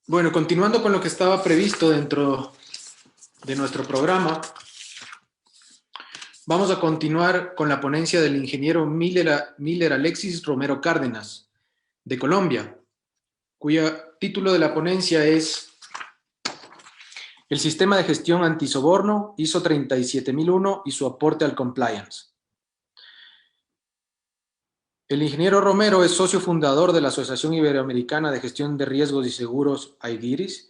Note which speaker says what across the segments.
Speaker 1: Bueno, continuando con lo que estaba previsto dentro de nuestro programa, vamos a continuar con la ponencia del ingeniero Miller Alexis Romero Cárdenas, de Colombia, cuyo título de la ponencia es El sistema de gestión antisoborno ISO 37001 y su aporte al compliance. El ingeniero Romero es socio fundador de la Asociación Iberoamericana de Gestión de Riesgos y Seguros, AIGIRIS.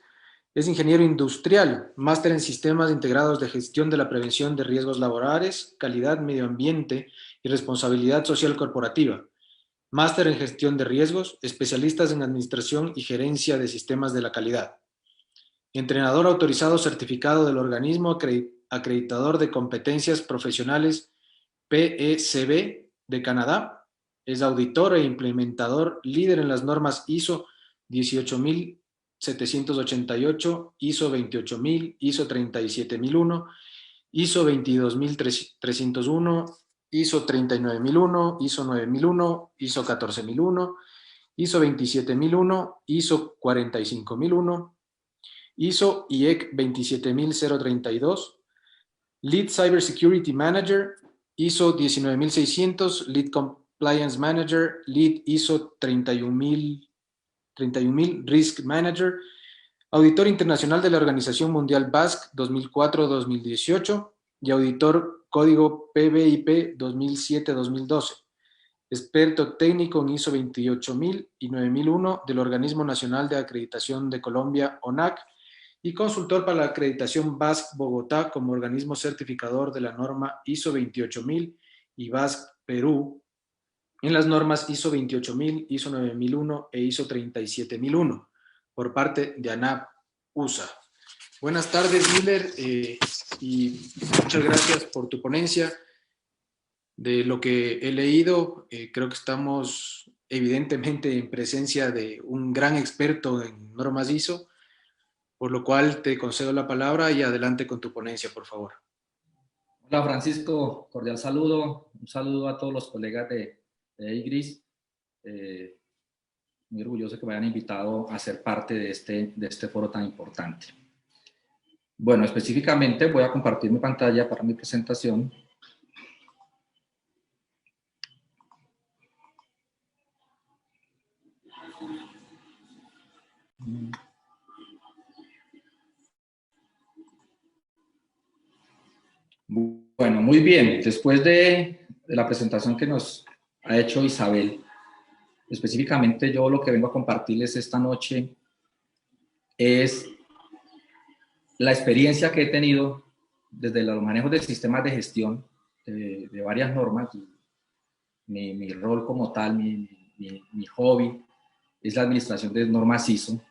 Speaker 1: Es ingeniero industrial, máster en sistemas integrados de gestión de la prevención de riesgos laborales, calidad, medio ambiente y responsabilidad social corporativa. Máster en gestión de riesgos, especialistas en administración y gerencia de sistemas de la calidad. Entrenador autorizado certificado del organismo acreditador de competencias profesionales PECB de Canadá. Es auditor e implementador líder en las normas ISO 18788, ISO 28000, ISO 37001, ISO 22301, ISO 39001, ISO 9001, ISO 14001, ISO 27001, ISO 45001, ISO IEC 27032, Lead Cybersecurity Manager, ISO 19600, Lead Compliance Manager, Lead ISO 31000 Risk Manager, auditor internacional de la Organización Mundial BASC 2004-2018 y auditor código PBIP 2007-2012. Experto técnico en ISO 28000 y 9001 del Organismo Nacional de Acreditación de Colombia, ONAC, y consultor para la acreditación BASC Bogotá como organismo certificador de la norma ISO 28000 y BASC Perú en las normas ISO 28000, ISO 9001 e ISO 37001 por parte de ANAP USA. Buenas tardes, Miller, y muchas gracias por tu ponencia. De lo que he leído, creo que estamos evidentemente en presencia de un gran experto en normas ISO, por lo cual te concedo la palabra y adelante con tu ponencia, por favor.
Speaker 2: Hola Francisco, cordial saludo, un saludo a todos los colegas de IGRIS, muy orgulloso que me hayan invitado a ser parte de este foro tan importante. Bueno, específicamente voy a compartir mi pantalla para mi presentación. Bueno, muy bien, después de la presentación que nos ha hecho Isabel, específicamente yo lo que vengo a compartirles esta noche es la experiencia que he tenido desde los manejos de sistemas de gestión de varias normas. Mi rol como tal, mi hobby es la administración de normas ISO,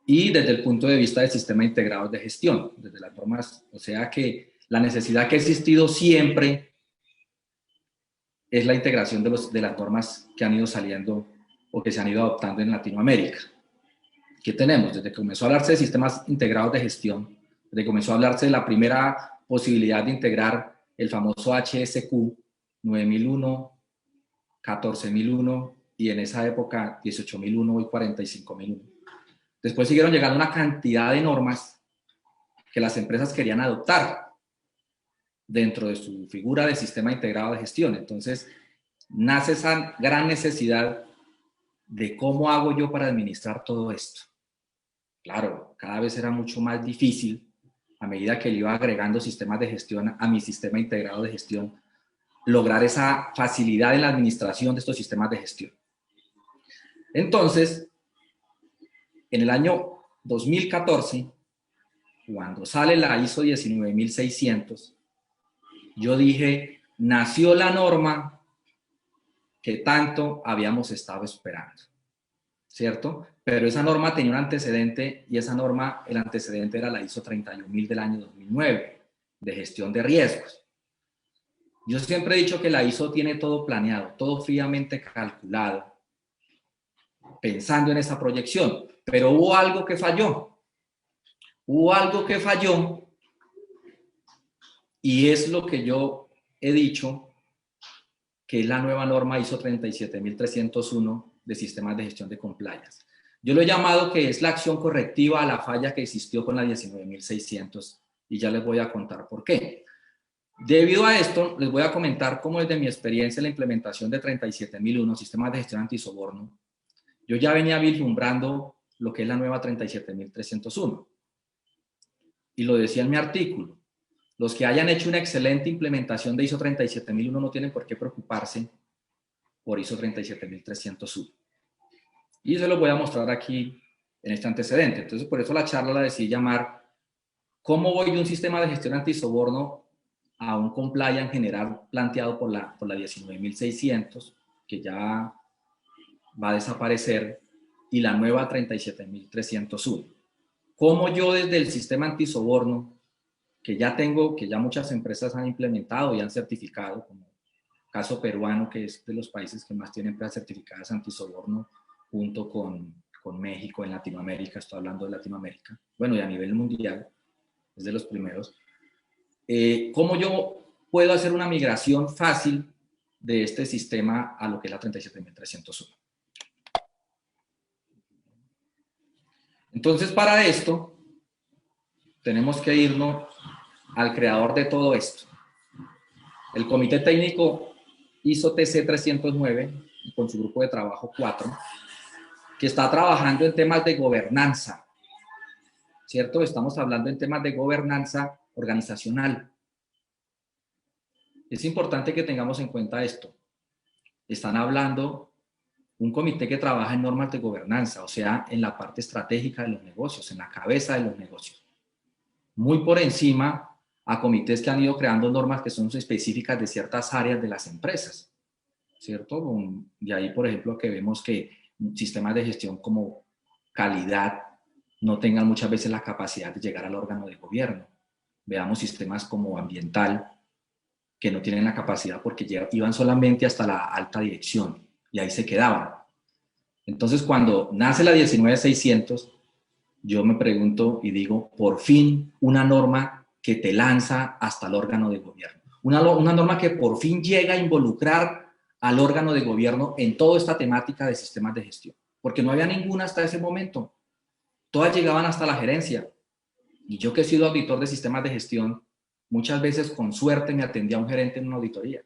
Speaker 2: y desde el punto de vista del sistema integrado de gestión, desde las normas, o sea que la necesidad que ha existido siempre es la integración de las normas que han ido saliendo o que se han ido adoptando en Latinoamérica. ¿Qué tenemos? Desde que comenzó a hablarse de sistemas integrados de gestión, desde que comenzó a hablarse de la primera posibilidad de integrar el famoso HSQ 9001, 14001 y en esa época 18001 y 45001. Después siguieron llegando una cantidad de normas que las empresas querían adoptar dentro de su figura de sistema integrado de gestión. Entonces nace esa gran necesidad de cómo hago yo para administrar todo esto. Claro, cada vez era mucho más difícil a medida que le iba agregando sistemas de gestión a mi sistema integrado de gestión, lograr esa facilidad en la administración de estos sistemas de gestión. Entonces, en el año 2014, cuando sale la ISO 19600, yo dije, nació la norma que tanto habíamos estado esperando, ¿cierto? Pero esa norma tenía un antecedente, y esa norma, el antecedente era la ISO 31000 del año 2009, de gestión de riesgos. Yo siempre he dicho que la ISO tiene todo planeado, todo fríamente calculado, pensando en esa proyección, pero hubo algo que falló. Hubo algo que falló, y es lo que yo he dicho, que es la nueva norma ISO 37301 de sistemas de gestión de compliance. Yo lo he llamado que es la acción correctiva a la falla que existió con la 19.600 y ya les voy a contar por qué. Debido a esto, les voy a comentar cómo desde mi experiencia en la implementación de 37.001, sistemas de gestión antisoborno, yo ya venía vislumbrando lo que es la nueva 37.301. Y lo decía en mi artículo, los que hayan hecho una excelente implementación de ISO 37.001 no tienen por qué preocuparse por ISO 37.301. Y se lo voy a mostrar aquí en este antecedente. Entonces, por eso la charla la decidí llamar ¿cómo voy de un sistema de gestión antisoborno a un compliance general planteado por la 19.600, que ya va a desaparecer, y la nueva 37.301? ¿Cómo yo desde el sistema antisoborno, que ya tengo, que ya muchas empresas han implementado y han certificado, como caso peruano, que es de los países que más tienen empresas certificadas antisoborno, junto con México en Latinoamérica, estoy hablando de Latinoamérica, bueno, y a nivel mundial, es de los primeros. ¿Cómo yo puedo hacer una migración fácil de este sistema a lo que es la 37.301? Entonces, para esto, tenemos que irnos al creador de todo esto. El Comité Técnico ISO TC 309, con su grupo de trabajo 4, que está trabajando en temas de gobernanza, ¿cierto? Estamos hablando en temas de gobernanza organizacional. Es importante que tengamos en cuenta esto. Están hablando un comité que trabaja en normas de gobernanza, o sea, en la parte estratégica de los negocios, en la cabeza de los negocios. Muy por encima a comités que han ido creando normas que son específicas de ciertas áreas de las empresas, ¿cierto? De ahí, por ejemplo, que vemos que sistemas de gestión como calidad no tengan muchas veces la capacidad de llegar al órgano de gobierno. Veamos sistemas como ambiental, que no tienen la capacidad porque iban solamente hasta la alta dirección y ahí se quedaban. Entonces, cuando nace la 19.600, yo me pregunto y digo, por fin una norma que te lanza hasta el órgano de gobierno. Una norma que por fin llega a involucrar al órgano de gobierno en toda esta temática de sistemas de gestión. Porque no había ninguna hasta ese momento. Todas llegaban hasta la gerencia. Y yo que he sido auditor de sistemas de gestión, muchas veces con suerte me atendía un gerente en una auditoría.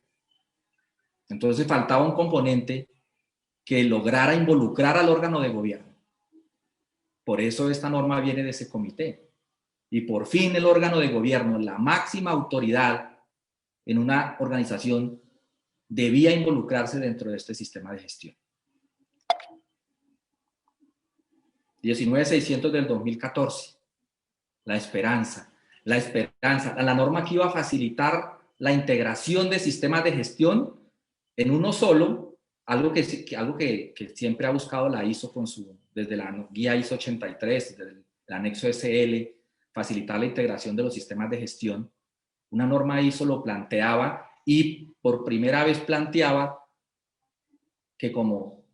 Speaker 2: Entonces faltaba un componente que lograra involucrar al órgano de gobierno. Por eso esta norma viene de ese comité. Y por fin el órgano de gobierno, la máxima autoridad en una organización, debía involucrarse dentro de este sistema de gestión. 19.600 del 2014. La esperanza. La norma que iba a facilitar la integración de sistemas de gestión en uno solo, algo que siempre ha buscado la ISO desde la guía ISO 83, desde el anexo SL, facilitar la integración de los sistemas de gestión. Una norma ISO lo planteaba y por primera vez planteaba que como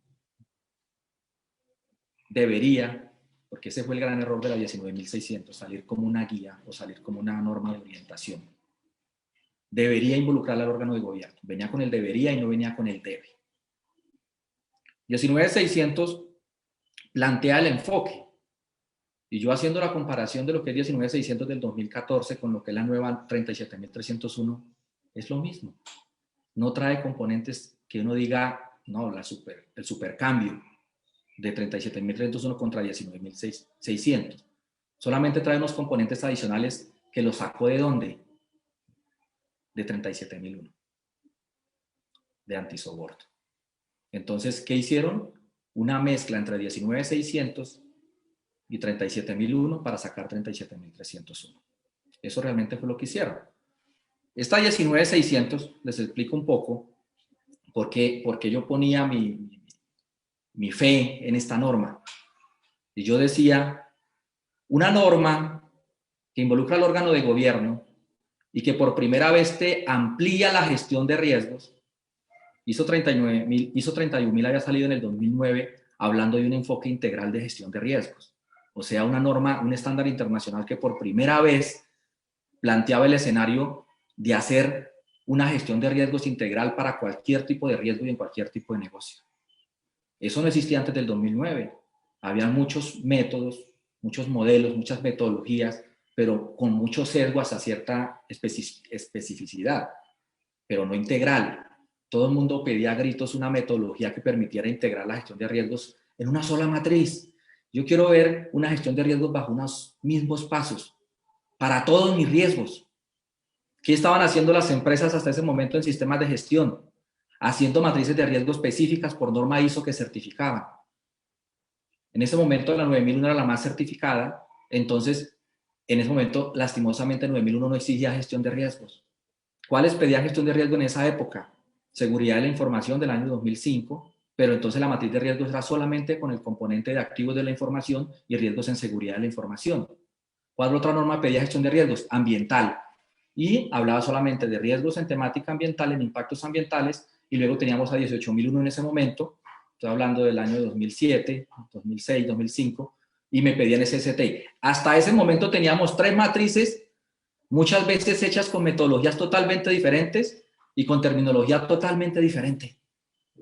Speaker 2: debería, porque ese fue el gran error de la 19.600, salir como una guía o salir como una norma de orientación. Debería involucrar al órgano de gobierno. Venía con el debería y no venía con el debe. 19.600 plantea el enfoque. Y yo haciendo la comparación de lo que es 19.600 del 2014 con lo que es la nueva 37.301, es lo mismo. No trae componentes que uno diga, no, el supercambio de 37.301 contra 19.600. Solamente trae unos componentes adicionales que los sacó ¿de dónde? De 37.001, de antisoborno. Entonces, ¿qué hicieron? Una mezcla entre 19.600 y 37.001 para sacar 37.301. Eso realmente fue lo que hicieron. Esta 19.600, les explico un poco por qué yo ponía mi fe en esta norma. Y yo decía, una norma que involucra al órgano de gobierno y que por primera vez te amplía la gestión de riesgos. ISO 31.000 había salido en el 2009 hablando de un enfoque integral de gestión de riesgos. O sea, una norma, un estándar internacional que por primera vez planteaba el escenario de hacer una gestión de riesgos integral para cualquier tipo de riesgo y en cualquier tipo de negocio. Eso no existía antes del 2009. Había muchos métodos, muchos modelos, muchas metodologías, pero con mucho sesgo hacia cierta especificidad, pero no integral. Todo el mundo pedía a gritos una metodología que permitiera integrar la gestión de riesgos en una sola matriz. Yo quiero ver una gestión de riesgos bajo unos mismos pasos para todos mis riesgos. ¿Qué estaban haciendo las empresas hasta ese momento en sistemas de gestión? Haciendo matrices de riesgo específicas por norma ISO que certificaban. En ese momento la 9001 era la más certificada, entonces en ese momento lastimosamente 9001 no exigía gestión de riesgos. ¿Cuáles pedían gestión de riesgo en esa época? Seguridad de la información del año 2005, pero entonces la matriz de riesgos era solamente con el componente de activos de la información y riesgos en seguridad de la información. ¿Cuál otra norma pedía gestión de riesgos? Ambiental. Y hablaba solamente de riesgos en temática ambiental, en impactos ambientales, y luego teníamos a 18001 en ese momento, estoy hablando del año 2007, 2006, 2005, y me pedían SSTI. Hasta ese momento teníamos 3 matrices, muchas veces hechas con metodologías totalmente diferentes y con terminología totalmente diferente.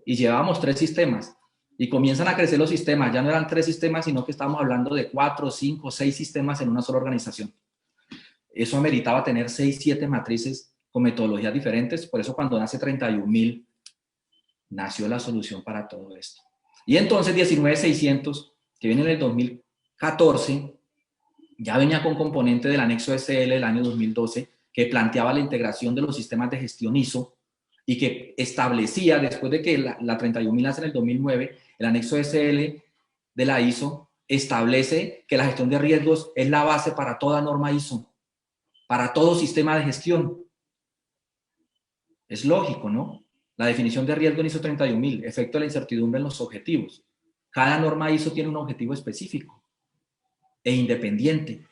Speaker 2: Y llevábamos 3 sistemas. Y comienzan a crecer los sistemas. Ya no eran 3 sistemas, sino que estábamos hablando de 4, 5, 6 sistemas en una sola organización. Eso ameritaba tener 6, 7 matrices con metodologías diferentes. Por eso cuando nace 31.000, nació la solución para todo esto. Y entonces 19600, que viene en el 2014, ya venía con componente del anexo SL del año 2012, que planteaba la integración de los sistemas de gestión ISO y que establecía, después de que la 31.000 nace en el 2009, el anexo SL de la ISO establece que la gestión de riesgos es la base para toda norma ISO, para todo sistema de gestión. Es lógico, ¿no? La definición de riesgo en ISO 31000, efecto de la incertidumbre en los objetivos. Cada norma ISO tiene un objetivo específico e independiente.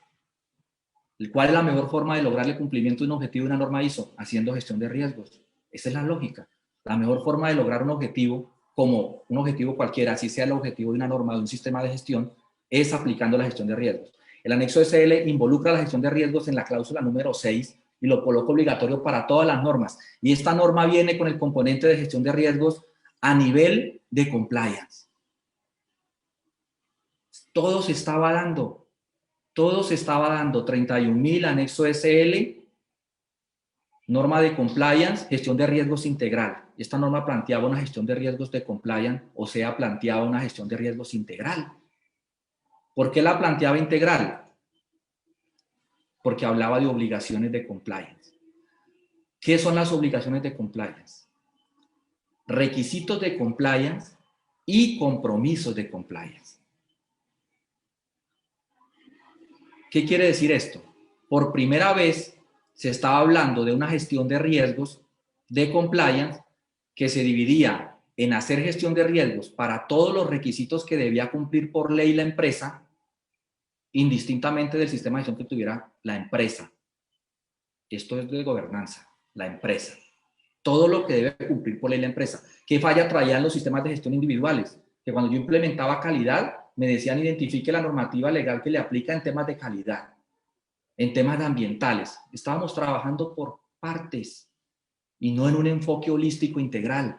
Speaker 2: ¿Cuál es la mejor forma de lograr el cumplimiento de un objetivo de una norma ISO? Haciendo gestión de riesgos. Esa es la lógica. La mejor forma de lograr un objetivo, como un objetivo cualquiera, así sea el objetivo de una norma de un sistema de gestión, es aplicando la gestión de riesgos. El anexo SL involucra la gestión de riesgos en la cláusula número 6 y lo coloca obligatorio para todas las normas. Y esta norma viene con el componente de gestión de riesgos a nivel de compliance. Todo se estaba dando. 31.000, anexo SL, norma de compliance, gestión de riesgos integral. Esta norma planteaba una gestión de riesgos de compliance, o sea, planteaba una gestión de riesgos integral. ¿Por qué la planteaba integral? Porque hablaba de obligaciones de compliance. ¿Qué son las obligaciones de compliance? Requisitos de compliance y compromisos de compliance. ¿Qué quiere decir esto? Por primera vez se estaba hablando de una gestión de riesgos de compliance que se dividía en hacer gestión de riesgos para todos los requisitos que debía cumplir por ley la empresa, indistintamente del sistema de gestión que tuviera la empresa. Esto es de gobernanza, la empresa. Todo lo que debe cumplir por ley la empresa. ¿Qué falla traían los sistemas de gestión individuales? Que cuando yo implementaba calidad, me decían identifique la normativa legal que le aplica en temas de calidad, en temas de ambientales. Estábamos trabajando por partes y no en un enfoque holístico integral.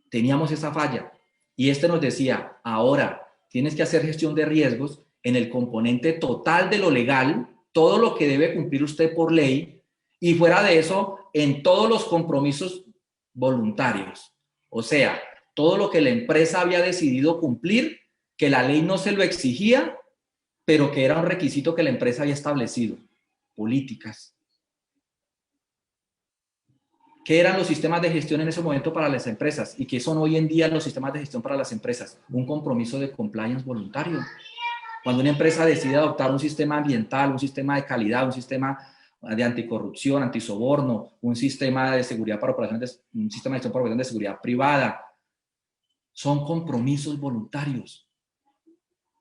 Speaker 2: Teníamos esa falla. Y nos decía, ahora tienes que hacer gestión de riesgos en el componente total de lo legal, todo lo que debe cumplir usted por ley, y fuera de eso, en todos los compromisos voluntarios. O sea, todo lo que la empresa había decidido cumplir, que la ley no se lo exigía, pero que era un requisito que la empresa había establecido. Políticas. ¿Qué eran los sistemas de gestión en ese momento para las empresas? ¿Y qué son hoy en día los sistemas de gestión para las empresas? Un compromiso de compliance voluntario. Cuando una empresa decide adoptar un sistema ambiental, un sistema de calidad, un sistema de anticorrupción, antisoborno, un sistema de seguridad para operaciones, un sistema de gestión para operaciones de seguridad privada, son compromisos voluntarios,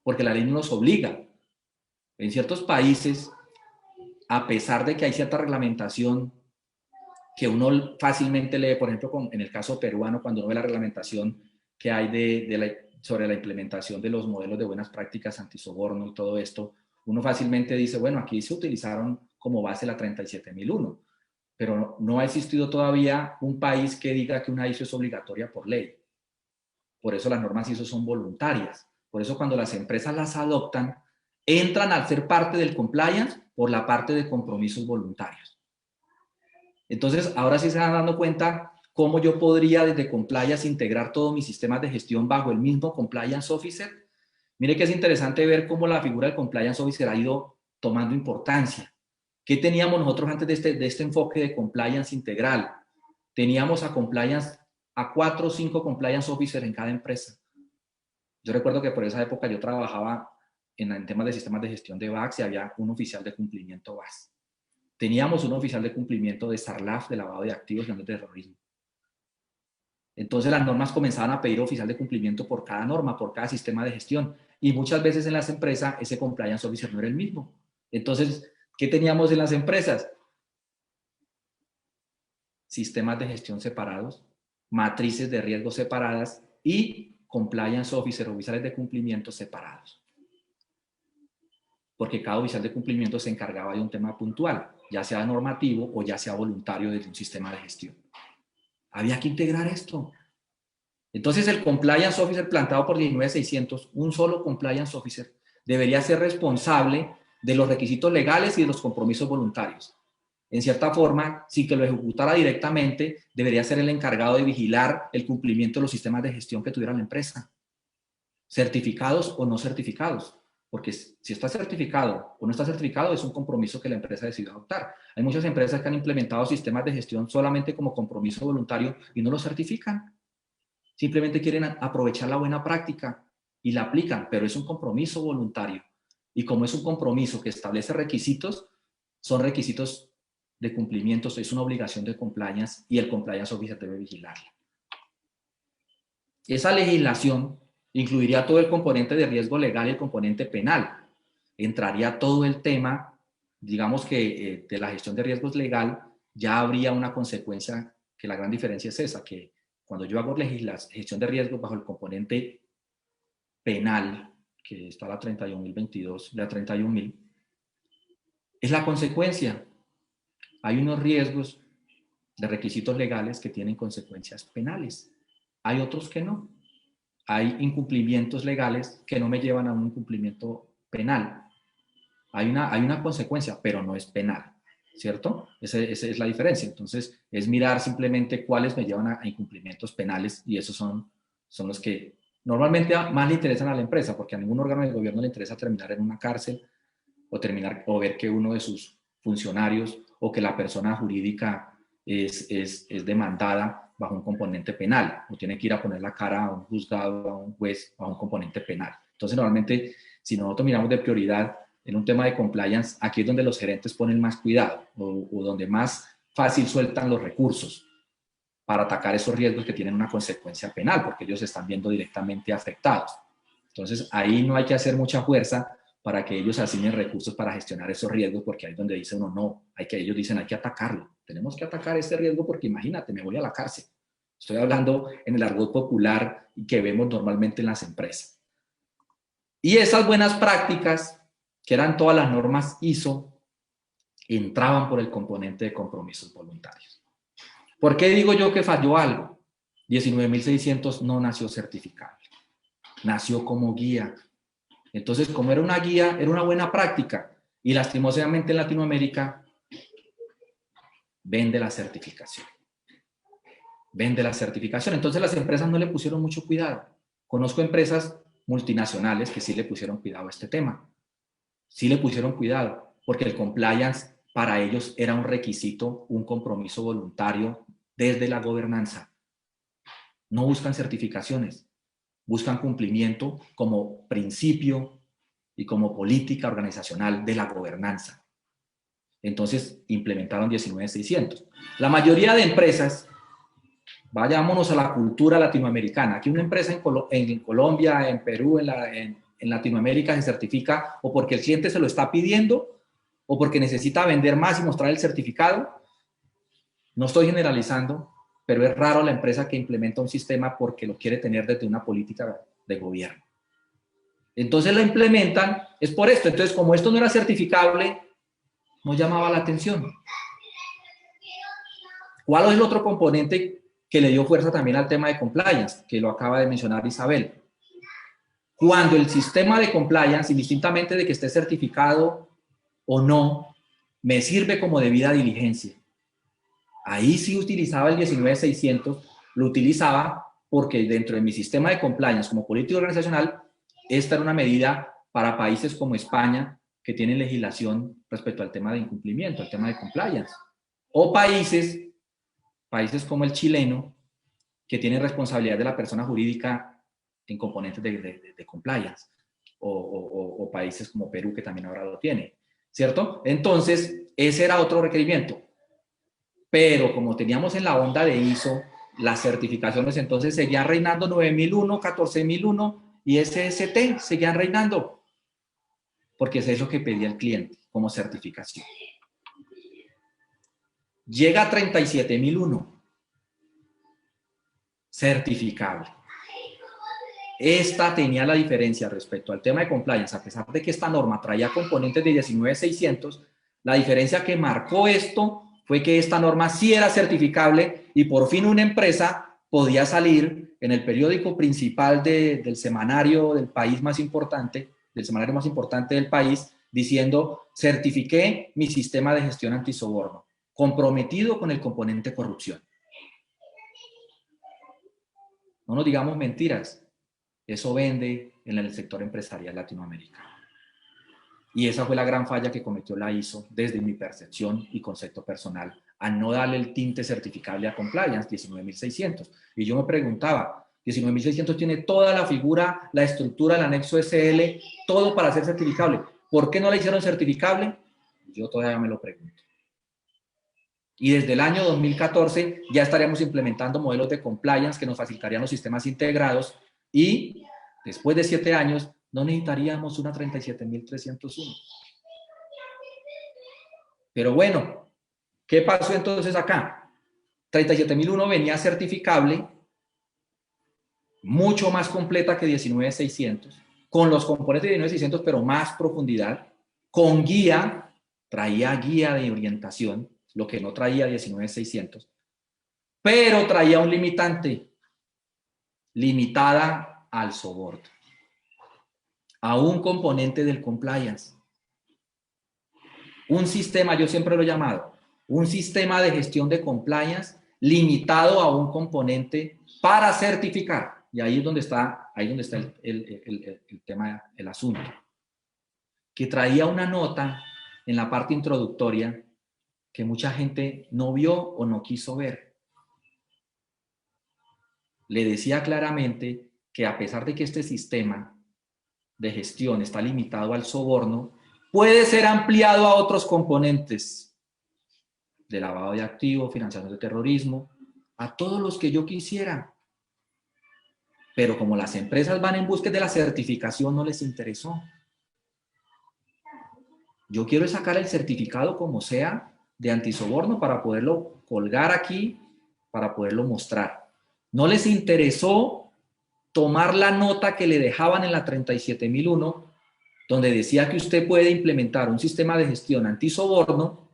Speaker 2: porque la ley no los obliga. En ciertos países, a pesar de que hay cierta reglamentación que uno fácilmente lee, por ejemplo, en el caso peruano, cuando uno ve la reglamentación que hay sobre la implementación de los modelos de buenas prácticas antisoborno y todo esto, uno fácilmente dice, bueno, aquí se utilizaron como base la 37001, pero no ha existido todavía un país que diga que una ISO es obligatoria por ley. Por eso las normas ISO son voluntarias, Por eso cuando las empresas las adoptan, entran al ser parte del compliance por la parte de compromisos voluntarios. Entonces, ahora sí se van dando cuenta cómo yo podría desde compliance integrar todos mis sistemas de gestión bajo el mismo compliance officer. Mire que es interesante ver cómo la figura del compliance officer ha ido tomando importancia. ¿Qué teníamos nosotros antes de este enfoque de compliance integral? Teníamos a 4 o 5 compliance officers en cada empresa. Yo recuerdo que por esa época yo trabajaba en temas de sistemas de gestión de BACS y había un oficial de cumplimiento BAS. Teníamos un oficial de cumplimiento de SARLAF, de lavado de activos y de terrorismo. Entonces las normas comenzaban a pedir oficial de cumplimiento por cada norma, por cada sistema de gestión. Y muchas veces en las empresas ese compliance officer no era el mismo. Entonces, ¿qué teníamos en las empresas? Sistemas de gestión separados, matrices de riesgo separadas y compliance officer, oficiales de cumplimiento separados. Porque cada oficial de cumplimiento se encargaba de un tema puntual, ya sea normativo o ya sea voluntario desde un sistema de gestión. Había que integrar esto. Entonces el compliance officer plantado por 19600, un solo compliance officer, debería ser responsable de los requisitos legales y de los compromisos voluntarios. En cierta forma, sin que lo ejecutara directamente, debería ser el encargado de vigilar el cumplimiento de los sistemas de gestión que tuviera la empresa, certificados o no certificados. Porque si está certificado o no está certificado, es un compromiso que la empresa decidió adoptar. Hay muchas empresas que han implementado sistemas de gestión solamente como compromiso voluntario y no lo certifican. Simplemente quieren aprovechar la buena práctica y la aplican, pero es un compromiso voluntario. Y como es un compromiso que establece requisitos, son requisitos de cumplimiento, es una obligación de compliance y el compliance officer debe vigilarla. Esa legislación incluiría todo el componente de riesgo legal y el componente penal. Entraría todo el tema, digamos que de la gestión de riesgos legal, ya habría una consecuencia, que la gran diferencia es esa, que cuando yo hago gestión de riesgos bajo el componente penal, que está la 31.022, la 31.000, es la consecuencia. Hay unos riesgos de requisitos legales que tienen consecuencias penales. Hay otros que no. Hay incumplimientos legales que no me llevan a un incumplimiento penal. Hay una consecuencia, pero no es penal, ¿cierto? Esa es la diferencia. Entonces, es mirar simplemente cuáles me llevan a incumplimientos penales y esos son los que normalmente más le interesan a la empresa, porque a ningún órgano del gobierno le interesa terminar en una cárcel o ver que uno de sus funcionarios o que la persona jurídica es demandada bajo un componente penal o tiene que ir a poner la cara a un juzgado, a un juez, bajo un componente penal. Entonces, normalmente, si nosotros miramos de prioridad en un tema de compliance, aquí es donde los gerentes ponen más cuidado o donde más fácil sueltan los recursos para atacar esos riesgos que tienen una consecuencia penal, porque ellos se están viendo directamente afectados. Entonces, ahí no hay que hacer mucha fuerza para que ellos asignen recursos para gestionar esos riesgos, porque ahí es donde dice uno, no, ellos dicen, hay que atacarlo. Tenemos que atacar este riesgo porque imagínate, me voy a la cárcel. Estoy hablando en el argot popular que vemos normalmente en las empresas. Y esas buenas prácticas, que eran todas las normas ISO, entraban por el componente de compromisos voluntarios. ¿Por qué digo yo que falló algo? 19.600 no nació certificable, nació como guía. Entonces, como era una guía, era una buena práctica. Y lastimosamente en Latinoamérica vende la certificación. Vende la certificación. Entonces las empresas no le pusieron mucho cuidado. Conozco empresas multinacionales que sí le pusieron cuidado a este tema. Sí le pusieron cuidado, porque el compliance para ellos era un requisito, un compromiso voluntario desde la gobernanza. No buscan certificaciones, buscan cumplimiento como principio y como política organizacional de la gobernanza. Entonces implementaron 19.600. La mayoría de empresas, vayámonos a la cultura latinoamericana, aquí una empresa en Colombia, en Perú, en Latinoamérica se certifica o porque el cliente se lo está pidiendo o porque necesita vender más y mostrar el certificado. No estoy generalizando, pero es raro la empresa que implementa un sistema porque lo quiere tener desde una política de gobierno. Entonces la implementan, es por esto. Entonces, como esto no era certificable, no llamaba la atención. ¿Cuál es el otro componente que le dio fuerza también al tema de compliance, que lo acaba de mencionar Isabel? cuando el sistema de compliance, indistintamente de que esté certificado o no, me sirve como debida diligencia. Ahí sí utilizaba el 19600, lo utilizaba porque dentro de mi sistema de compliance como política organizacional, esta era una medida para países como España que tienen legislación respecto al tema de incumplimiento, al tema de compliance. O países como el chileno, que tienen responsabilidad de la persona jurídica en componentes de compliance. O países como Perú, que también ahora lo tiene, ¿cierto? Entonces, ese era otro requerimiento. Pero como teníamos en la onda de ISO las certificaciones, entonces seguían reinando 9001, 14001 y SST seguían reinando, porque es eso que pedía el cliente como certificación. Llega a 37001, certificable. Esta tenía la diferencia respecto al tema de compliance, a pesar de que esta norma traía componentes de 19600, la diferencia que marcó esto fue que esta norma sí era certificable y por fin una empresa podía salir en el periódico principal del semanario del país más importante, del semanario más importante del país, diciendo: certifiqué mi sistema de gestión antisoborno, comprometido con el componente corrupción. No nos digamos mentiras, eso vende en el sector empresarial latinoamericano. Y esa fue la gran falla que cometió la ISO desde mi percepción y concepto personal, a no darle el tinte certificable a compliance 19600. Y yo me preguntaba, 19600 tiene toda la figura, la estructura, el anexo SL, todo para ser certificable. ¿Por qué no la hicieron certificable? Yo todavía me lo pregunto. Y desde el año 2014 ya estaríamos implementando modelos de compliance que nos facilitarían los sistemas integrados y después de 7 años no necesitaríamos una 37301. Pero bueno, ¿qué pasó entonces acá? 37001 venía certificable, mucho más completa que 19600, con los componentes de 19600 pero más profundidad, con guía, traía guía de orientación, lo que no traía 19600, pero traía un limitante, limitada al soborno, a un componente del compliance. Un sistema, yo siempre lo he llamado, un sistema de gestión de compliance limitado a un componente para certificar. Y ahí es donde está, el tema, el asunto. Que traía una nota en la parte introductoria que mucha gente no vio o no quiso ver. Le decía claramente que a pesar de que este sistema de gestión está limitado al soborno, puede ser ampliado a otros componentes de lavado de activos, financiación de terrorismo, a todos los que yo quisiera. Pero como las empresas van en búsqueda de la certificación, no les interesó. Yo quiero sacar el certificado como sea de antisoborno para poderlo colgar aquí, para poderlo mostrar. No les interesó tomar la nota que le dejaban en la 37001, donde decía que usted puede implementar un sistema de gestión antisoborno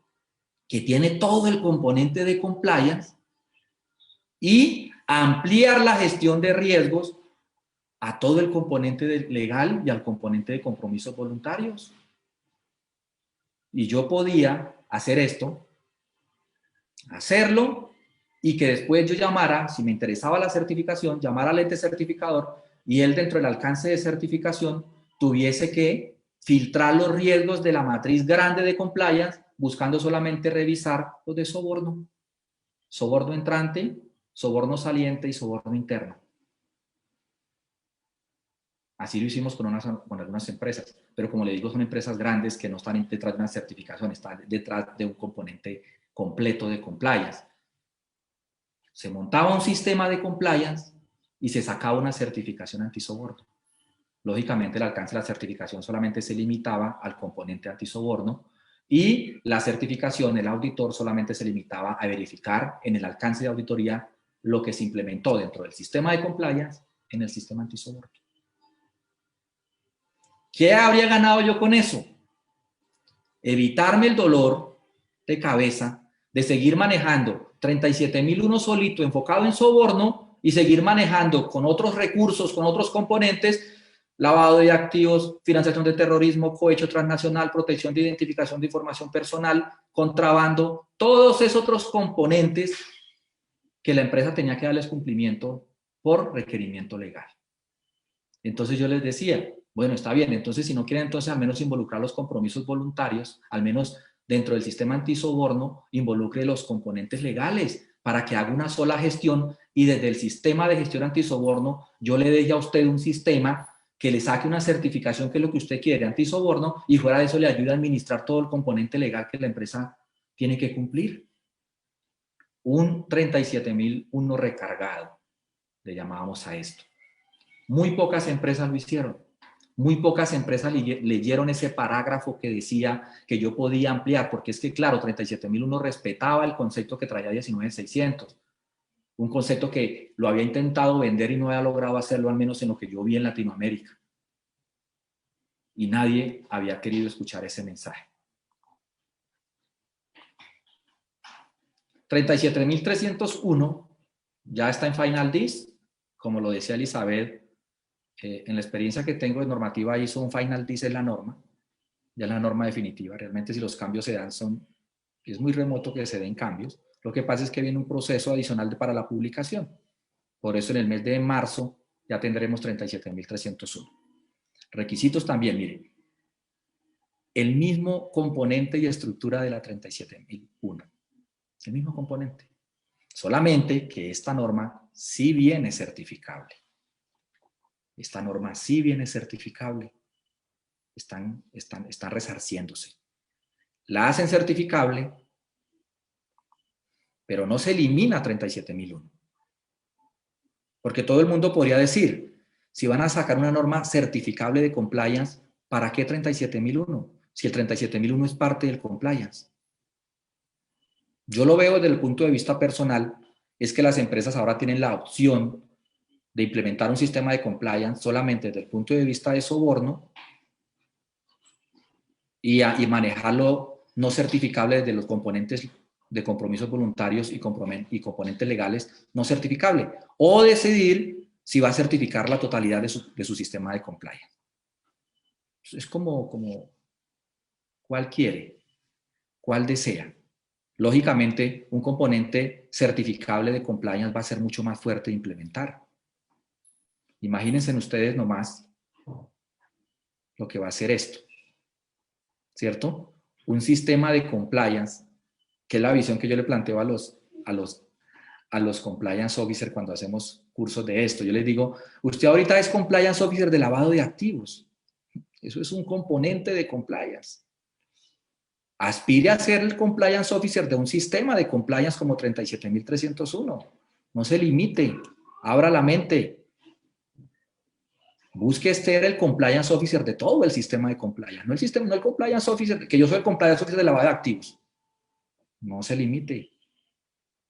Speaker 2: que tiene todo el componente de compliance y ampliar la gestión de riesgos a todo el componente legal y al componente de compromisos voluntarios. Y yo podía hacer esto, hacerlo, y que después yo llamara, si me interesaba la certificación, llamara al ente certificador y él, dentro del alcance de certificación, tuviese que filtrar los riesgos de la matriz grande de compliance, buscando solamente revisar los de soborno. Soborno entrante, soborno saliente y soborno interno. Así lo hicimos con algunas empresas, pero como le digo, son empresas grandes que no están detrás de una certificación, están detrás de un componente completo de compliance. Se montaba un sistema de compliance y se sacaba una certificación antisoborno. Lógicamente, el alcance de la certificación solamente se limitaba al componente antisoborno y la certificación, el auditor, solamente se limitaba a verificar en el alcance de auditoría lo que se implementó dentro del sistema de compliance en el sistema antisoborno. ¿Qué habría ganado yo con eso? Evitarme el dolor de cabeza de seguir manejando 37001 solito enfocado en soborno y seguir manejando con otros recursos, con otros componentes, lavado de activos, financiación de terrorismo, cohecho transnacional, protección de identificación de información personal, contrabando, todos esos otros componentes que la empresa tenía que darles cumplimiento por requerimiento legal. Entonces yo les decía, bueno, está bien, entonces si no quieren entonces al menos involucrar los compromisos voluntarios, al menos dentro del sistema antisoborno, involucre los componentes legales para que haga una sola gestión y desde el sistema de gestión antisoborno yo le dé a usted un sistema que le saque una certificación que es lo que usted quiere, antisoborno, y fuera de eso le ayude a administrar todo el componente legal que la empresa tiene que cumplir. Un 37.001 recargado, le llamábamos a esto. Muy pocas empresas lo hicieron. Muy pocas empresas leyeron ese parágrafo que decía que yo podía ampliar, porque es que, claro, 37.001 respetaba el concepto que traía 19.600. Un concepto que lo había intentado vender y no había logrado hacerlo, al menos en lo que yo vi en Latinoamérica. Y nadie había querido escuchar ese mensaje. 37.301 ya está en Final Dis, como lo decía Elizabeth. En la experiencia que tengo de normativa ISO, un Final Dis es la norma, ya es la norma definitiva. Realmente si los cambios se dan, es muy remoto que se den cambios. Lo que pasa es que viene un proceso adicional para la publicación. Por eso en el mes de marzo ya tendremos 37.301. Requisitos también, miren. El mismo componente y estructura de la 37.001. El mismo componente. Solamente que esta norma sí viene certificable. Esta norma sí viene certificable. Están resarciéndose. La hacen certificable, pero no se elimina 37.001. Porque todo el mundo podría decir, si van a sacar una norma certificable de compliance, ¿para qué 37.001? Si el 37.001 es parte del compliance. Yo lo veo desde el punto de vista personal, es que las empresas ahora tienen la opción de implementar un sistema de compliance solamente desde el punto de vista de soborno y manejarlo no certificable desde los componentes de compromisos voluntarios y componentes legales no certificable, o decidir si va a certificar la totalidad de su sistema de compliance. Es como ¿cuál quiere? ¿Cuál desea? Lógicamente, un componente certificable de compliance va a ser mucho más fuerte de implementar. Imagínense ustedes nomás lo que va a ser esto, ¿cierto? Un sistema de compliance, que es la visión que yo le planteo a los compliance officer cuando hacemos cursos de esto. Yo les digo, usted ahorita es compliance officer de lavado de activos. Eso es un componente de compliance. Aspire a ser el compliance officer de un sistema de compliance como 37.301. No se limite, abra la mente. Busque ser el compliance officer de todo el sistema de compliance. No el compliance officer, que yo soy el compliance officer de lavado de activos. No se limite.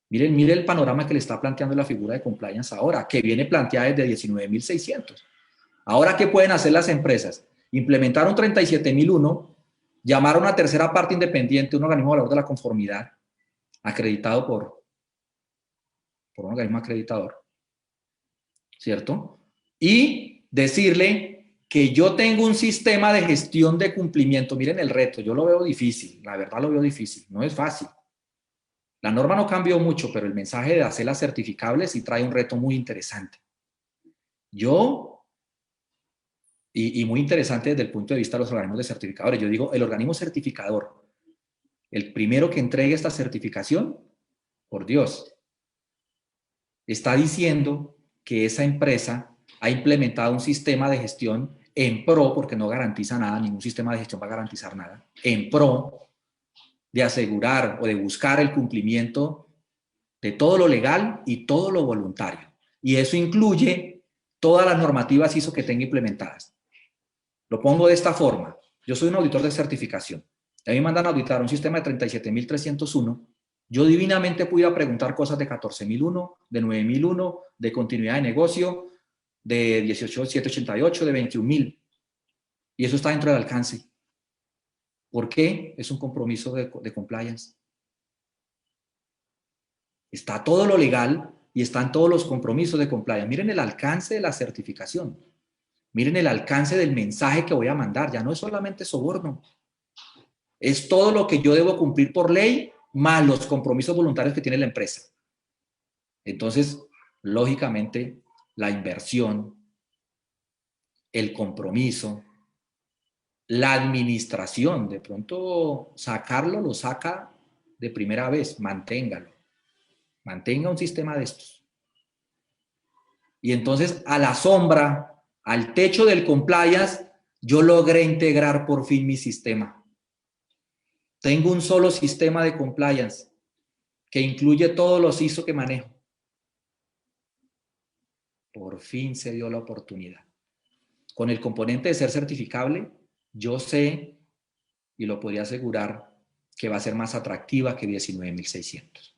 Speaker 2: Mire el panorama que le está planteando la figura de compliance ahora, que viene planteada desde 19.600. Ahora, ¿qué pueden hacer las empresas? Implementar un 37.001, llamar a una tercera parte independiente, un organismo de valor de la conformidad, acreditado por un organismo acreditador, ¿cierto? Y decirle que yo tengo un sistema de gestión de cumplimiento. Miren el reto, yo lo veo difícil, la verdad lo veo difícil, no es fácil. La norma no cambió mucho, pero el mensaje de hacerlas certificables sí trae un reto muy interesante. Y muy interesante desde el punto de vista de los organismos de certificadores. Yo digo, el organismo certificador, el primero que entregue esta certificación, por Dios, está diciendo que esa empresa ha implementado un sistema de gestión en pro, porque no garantiza nada, ningún sistema de gestión va a garantizar nada, en pro de asegurar o de buscar el cumplimiento de todo lo legal y todo lo voluntario. Y eso incluye todas las normativas ISO que tenga implementadas. Lo pongo de esta forma. Yo soy un auditor de certificación. A mí me mandan a auditar un sistema de 37.301. Yo divinamente pudiera preguntar cosas de 14.001, de 9.001, de continuidad de negocio, de 18.788, de 21.000. Y eso está dentro del alcance. ¿Por qué? Es un compromiso de compliance. Está todo lo legal y están todos los compromisos de compliance. Miren el alcance de la certificación. Miren el alcance del mensaje que voy a mandar. Ya no es solamente soborno. Es todo lo que yo debo cumplir por ley, más los compromisos voluntarios que tiene la empresa. Entonces, lógicamente, la inversión, el compromiso, la administración, de pronto sacarlo, lo saca de primera vez, manténgalo. Mantenga un sistema de estos. Y entonces, a la sombra, al techo del compliance, yo logré integrar por fin mi sistema. Tengo un solo sistema de compliance que incluye todos los ISO que manejo. Por fin se dio la oportunidad. Con el componente de ser certificable, yo sé y lo podría asegurar que va a ser más atractiva que 19.600.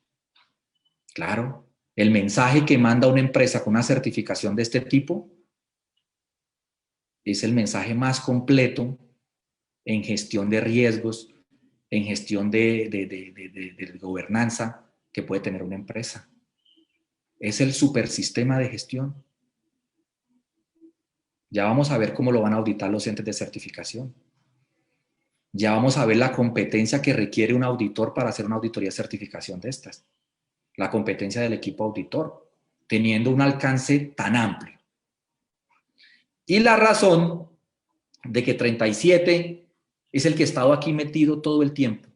Speaker 2: Claro, el mensaje que manda una empresa con una certificación de este tipo es el mensaje más completo en gestión de riesgos, en gestión de gobernanza que puede tener una empresa. Es el supersistema de gestión. Ya vamos a ver cómo lo van a auditar los entes de certificación. Ya vamos a ver la competencia que requiere un auditor para hacer una auditoría de certificación de estas. La competencia del equipo auditor, teniendo un alcance tan amplio. Y la razón de que 37 es el que ha estado aquí metido todo el tiempo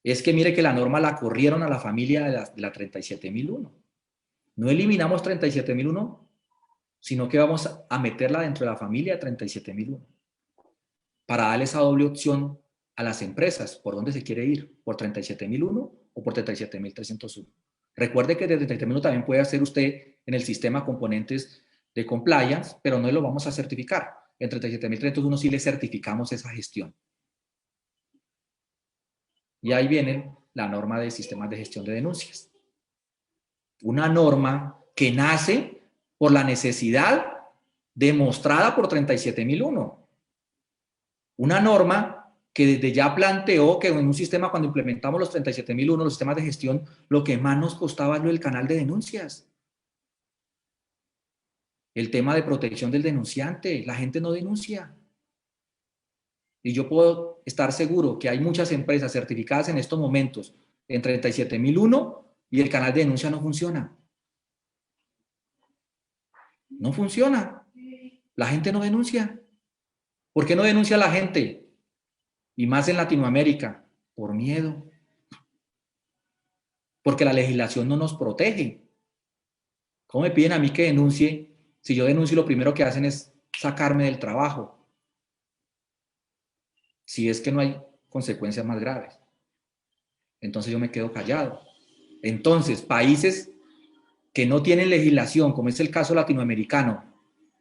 Speaker 2: es que mire que la norma la corrieron a la familia de la 37.001. No eliminamos 37.001, sino que vamos a meterla dentro de la familia de 37.001 para darle esa doble opción a las empresas, por dónde se quiere ir, por 37.001 o por 37.301. Recuerde que desde 37.001 también puede hacer usted en el sistema componentes de compliance, pero no lo vamos a certificar. En 37.301 sí le certificamos esa gestión. Y ahí viene la norma de sistemas de gestión de denuncias. Una norma que nace por la necesidad demostrada por 37.001. Una norma que desde ya planteó que en un sistema, cuando implementamos los 37.001, los sistemas de gestión, lo que más nos costaba es lo del canal de denuncias. El tema de protección del denunciante. La gente no denuncia. Y yo puedo estar seguro que hay muchas empresas certificadas en estos momentos en 37.001 y el canal de denuncia no funciona. No funciona. La gente no denuncia. ¿Por qué no denuncia la gente? Y más en Latinoamérica, por miedo. Porque la legislación no nos protege. ¿Cómo me piden a mí que denuncie? Si yo denuncio, lo primero que hacen es sacarme del trabajo. Si es que no hay consecuencias más graves. Entonces yo me quedo callado. Entonces, países que no tienen legislación, como es el caso latinoamericano,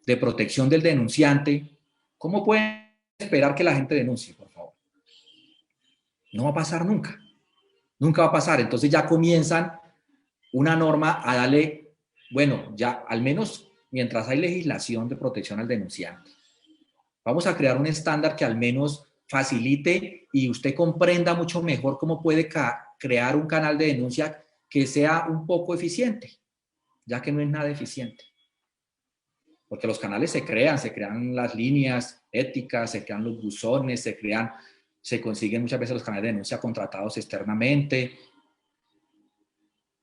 Speaker 2: de protección del denunciante, ¿cómo pueden esperar que la gente denuncie, por favor? No va a pasar nunca. Nunca va a pasar. Entonces ya comienzan una norma a darle, bueno, ya al menos mientras hay legislación de protección al denunciante, vamos a crear un estándar que al menos facilite y usted comprenda mucho mejor cómo puede crear un canal de denuncia que sea un poco eficiente, ya que no es nada eficiente. Porque los canales se crean las líneas éticas, se crean los buzones, se consiguen muchas veces los canales de denuncia contratados externamente,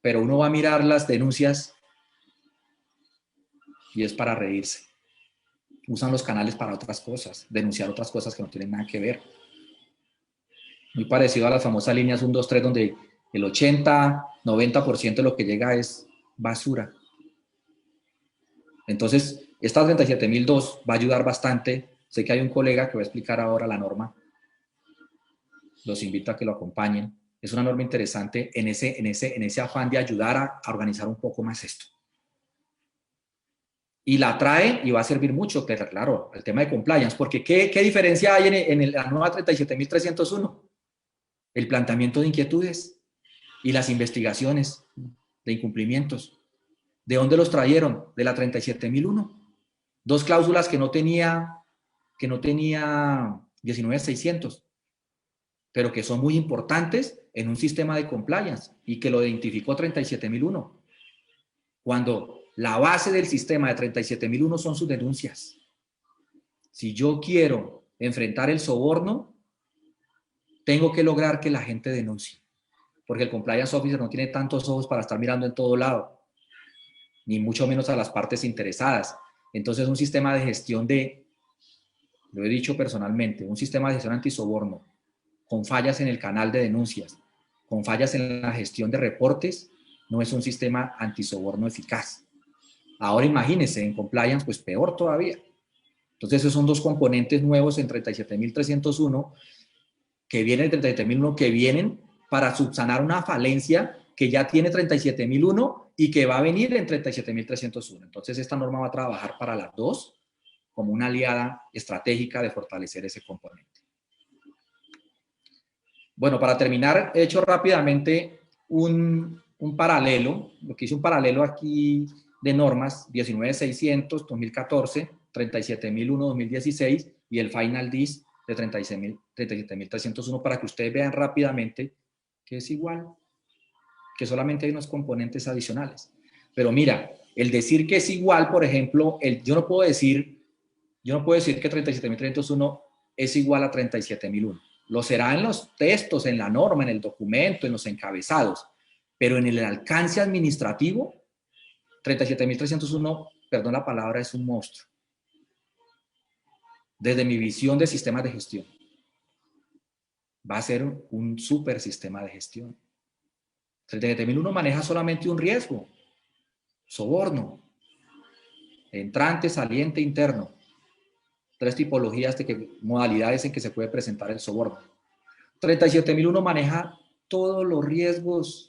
Speaker 2: pero uno va a mirar las denuncias y es para reírse. Usan los canales para otras cosas, denunciar otras cosas que no tienen nada que ver. Muy parecido a las famosas líneas 1, 2, 3, donde el 80, 90% de lo que llega es basura. Entonces, esta 37.002 va a ayudar bastante. Sé que hay un colega que va a explicar ahora la norma. Los invito a que lo acompañen. Es una norma interesante en ese afán de ayudar a organizar un poco más esto. Y la trae y va a servir mucho, claro, el tema de compliance, porque ¿qué diferencia hay en la nueva 37.301? El planteamiento de inquietudes y las investigaciones de incumplimientos. ¿De dónde los trajeron? De la 37.001. Dos cláusulas que no tenía 19.600, pero que son muy importantes en un sistema de compliance y que lo identificó 37.001. Cuando La base del sistema de 37.001 son sus denuncias. Si yo quiero enfrentar el soborno, tengo que lograr que la gente denuncie. Porque el compliance officer no tiene tantos ojos para estar mirando en todo lado, ni mucho menos a las partes interesadas. Entonces, un sistema de gestión lo he dicho personalmente, un sistema de gestión antisoborno, con fallas en el canal de denuncias, con fallas en la gestión de reportes, no es un sistema antisoborno eficaz. Ahora imagínense, en compliance, pues peor todavía. Entonces, esos son dos componentes nuevos en 37.301 que vienen del 37.001, que vienen para subsanar una falencia que ya tiene 37.001 y que va a venir en 37.301. Entonces, esta norma va a trabajar para las dos como una aliada estratégica de fortalecer ese componente. Bueno, para terminar, he hecho rápidamente un paralelo, lo que hice un paralelo aquí de normas, 19.600, 2014, 37.001, 2016, y el Final DIS de 37.301, para que ustedes vean rápidamente que es igual, que solamente hay unos componentes adicionales. Pero mira, el decir que es igual, por ejemplo, yo no puedo decir que 37.301 es igual a 37.001. Lo será en los textos, en la norma, en el documento, en los encabezados, pero en el alcance administrativo, 37.301, perdón la palabra, es un monstruo. Desde mi visión de sistemas de gestión, va a ser un súper sistema de gestión. 37.001 maneja solamente un riesgo: soborno, entrante, saliente, interno. 3 tipologías modalidades en que se puede presentar el soborno. 37.001 maneja todos los riesgos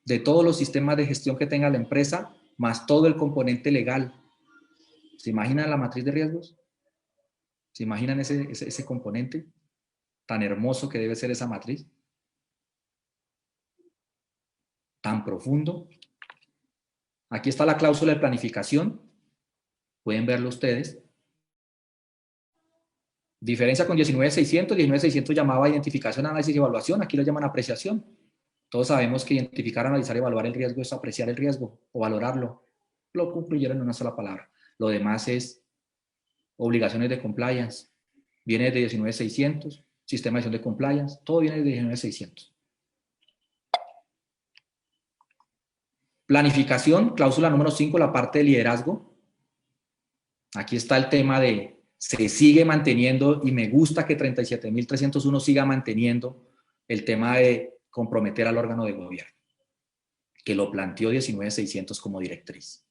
Speaker 2: de todos los sistemas de gestión que tenga la empresa, más todo el componente legal. ¿Se imaginan la matriz de riesgos? ¿Se imaginan ese componente tan hermoso que debe ser esa matriz? Tan profundo. Aquí está la cláusula de planificación. Pueden verlo ustedes. Diferencia con 19.600. 19.600 llamaba identificación, análisis y evaluación. Aquí lo llaman apreciación. Todos sabemos que identificar, analizar y evaluar el riesgo es apreciar el riesgo o valorarlo. Lo concluyeron en una sola palabra. Lo demás es obligaciones de compliance. Viene de 19.600. Sistema de gestión de compliance. Todo viene de 19.600. Planificación, cláusula número 5, la parte de liderazgo. Aquí está el tema de se sigue manteniendo, y me gusta que 37.301 siga manteniendo el tema de comprometer al órgano de gobierno, que lo planteó 19.600 como directriz.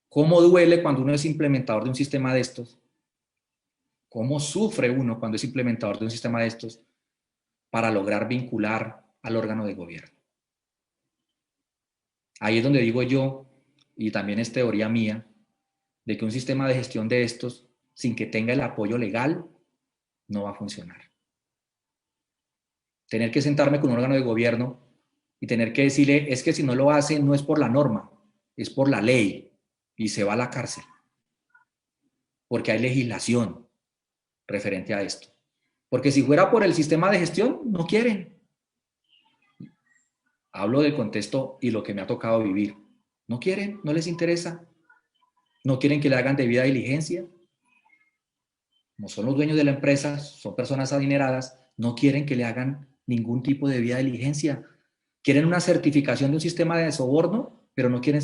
Speaker 2: ¿Cómo duele cuando uno es implementador de un sistema de estos? ¿Cómo sufre uno cuando es implementador de un sistema de estos para lograr vincular al órgano de gobierno? Ahí es donde digo yo, y también es teoría mía, de que un sistema de gestión de estos, sin que tenga el apoyo legal, no va a funcionar. Tener que sentarme con un órgano de gobierno y tener que decirle, es que si no lo hace, no es por la norma, es por la ley, y se va a la cárcel. Porque hay legislación referente a esto. Porque si fuera por el sistema de gestión, no quieren. Hablo del contexto y lo que me ha tocado vivir. No quieren, no les interesa. No quieren que le hagan debida diligencia. Como son los dueños de la empresa, son personas adineradas, no quieren que le hagan ningún tipo de debida diligencia. Quieren una certificación de un sistema de soborno, pero no quieren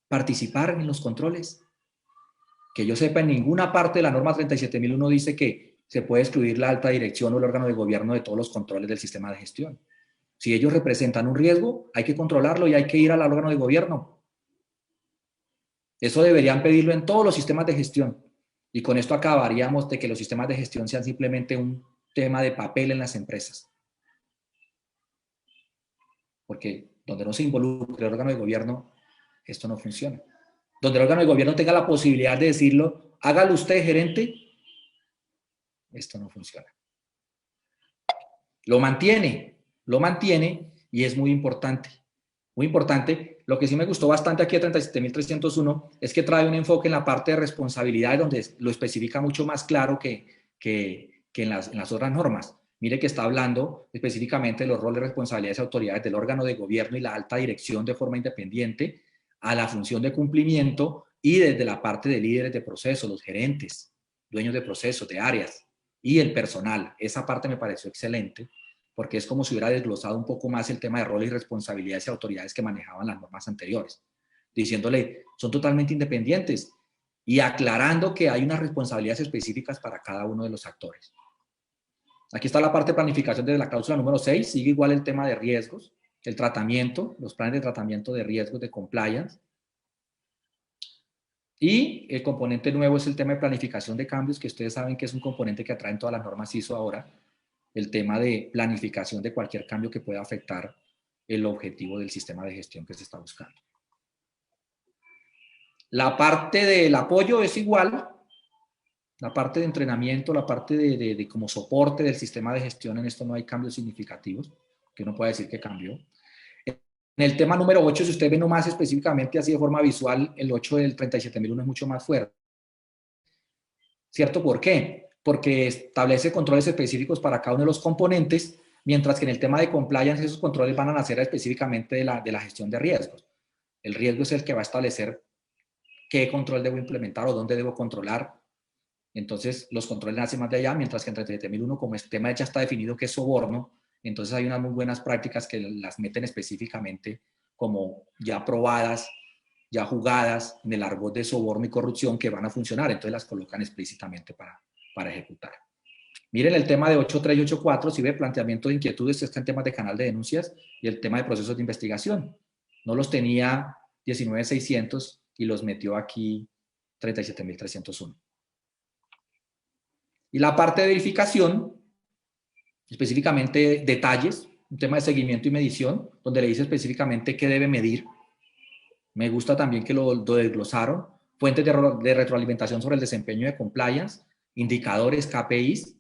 Speaker 2: participar en los controles. Que yo sepa, en ninguna parte de la norma 37.001 dice que se puede excluir la alta dirección o el órgano de gobierno de todos los controles del sistema de gestión. Si ellos representan un riesgo, hay que controlarlo y hay que ir al órgano de gobierno. Eso deberían pedirlo en todos los sistemas de gestión. Y con esto acabaríamos de que los sistemas de gestión sean simplemente un tema de papel en las empresas. Porque donde no se involucre el órgano de gobierno, esto no funciona. Donde el órgano de gobierno tenga la posibilidad de decirlo, hágalo usted, gerente, esto no funciona. Lo mantiene y es muy importante. Muy importante. Lo que sí me gustó bastante aquí de 37.301 es que trae un enfoque en la parte de responsabilidad donde lo especifica mucho más claro que en las otras normas. mire que está hablando específicamente de los roles, responsabilidades y autoridades del órgano de gobierno y la alta dirección de forma independiente a la función de cumplimiento y desde la parte de líderes de proceso, los gerentes, dueños de procesos, de áreas y el personal. Esa parte me pareció excelente porque es como si hubiera desglosado un poco más el tema de roles y responsabilidades y autoridades que manejaban las normas anteriores, diciéndole, son totalmente independientes y aclarando que hay unas responsabilidades específicas para cada uno de los actores. Aquí está la parte de planificación de la cláusula número 6, sigue igual el tema de riesgos, el tratamiento, los planes de tratamiento de riesgos de compliance. Y el componente nuevo es el tema de planificación de cambios, que ustedes saben que es un componente que atraen todas las normas ISO ahora, el tema de planificación de cualquier cambio que pueda afectar el objetivo del sistema de gestión que se está buscando. La parte del apoyo es igual, la parte de entrenamiento, la parte de como soporte del sistema de gestión, en esto no hay cambios significativos, que uno pueda decir que cambió. En el tema número 8, si usted ve nomás específicamente así de forma visual, el 8 del 37001 es mucho más fuerte. ¿Cierto? ¿Por qué? Porque establece controles específicos para cada uno de los componentes, mientras que en el tema de compliance esos controles van a nacer específicamente de la gestión de riesgos. El riesgo es el que va a establecer qué control debo implementar o dónde debo controlar. Entonces, los controles nacen más de allá, mientras que en 37001, como este tema ya está definido que es soborno, entonces hay unas muy buenas prácticas que las meten específicamente como ya probadas, ya jugadas en el argot de soborno y corrupción que van a funcionar, entonces las colocan explícitamente para ejecutar. Miren el tema de 8.3 y 8.4, si ve planteamiento de inquietudes, está en temas de canal de denuncias y el tema de procesos de investigación. No los tenía 19.600 y los metió aquí 37.301. Y la parte de verificación, específicamente detalles, un tema de seguimiento y medición, donde le dice específicamente qué debe medir. Me gusta también que lo desglosaron. Fuentes de retroalimentación sobre el desempeño de compliance, indicadores, KPIs,